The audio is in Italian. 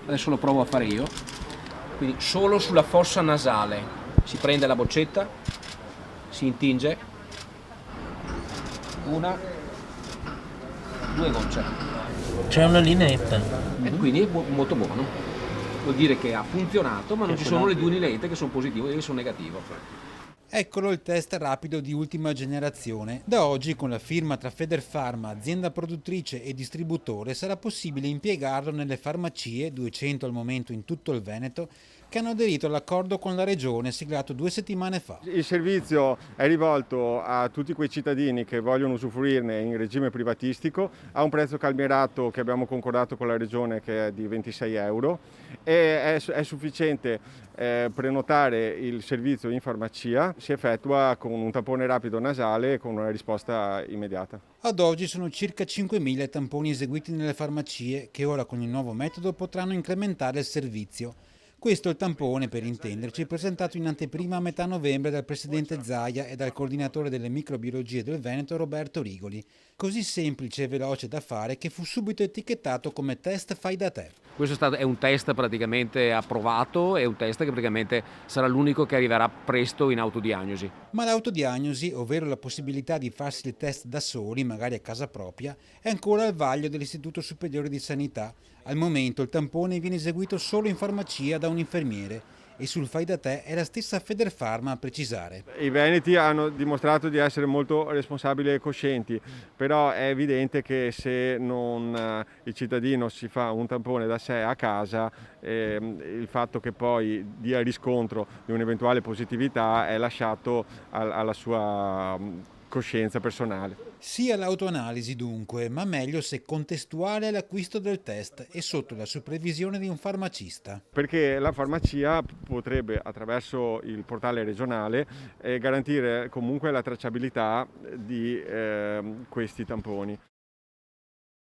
Adesso lo provo a fare io. Quindi solo sulla fossa nasale si prende la boccetta, si intinge, una, due gocce. C'è una lineetta. E quindi è molto buono. Vuol dire che ha funzionato, ma non ci sono le due linette che sono positive e che sono negative. Eccolo il test rapido di ultima generazione. Da oggi, con la firma tra Federfarma, azienda produttrice e distributore, sarà possibile impiegarlo nelle farmacie, 200 al momento in tutto il Veneto, che hanno aderito all'accordo con la Regione siglato 2 settimane fa. Il servizio è rivolto a tutti quei cittadini che vogliono usufruirne in regime privatistico a un prezzo calmierato che abbiamo concordato con la Regione, che è di 26 euro, e è sufficiente prenotare il servizio in farmacia. Si effettua con un tampone rapido nasale e con una risposta immediata. Ad oggi sono circa 5.000 i tamponi eseguiti nelle farmacie che ora con il nuovo metodo potranno incrementare il servizio. Questo è il tampone, per intenderci, presentato in anteprima a metà novembre dal presidente Zaia e dal coordinatore delle microbiologie del Veneto Roberto Rigoli. Così semplice e veloce da fare che fu subito etichettato come test fai da te. È un test praticamente approvato, è un test che praticamente sarà l'unico che arriverà presto in autodiagnosi. Ma l'autodiagnosi, ovvero la possibilità di farsi il test da soli, magari a casa propria, è ancora al vaglio dell'Istituto Superiore di Sanità. Al momento il tampone viene eseguito solo in farmacia da un infermiere e sul fai da te è la stessa Federfarma a precisare. I veneti hanno dimostrato di essere molto responsabili e coscienti, però è evidente che se il cittadino si fa un tampone da sé a casa, il fatto che poi dia riscontro di un'eventuale positività è lasciato alla sua coscienza personale. Sia l'autoanalisi dunque, ma meglio se contestuale all'acquisto del test e sotto la supervisione di un farmacista. Perché la farmacia potrebbe, attraverso il portale regionale, garantire comunque la tracciabilità di questi tamponi.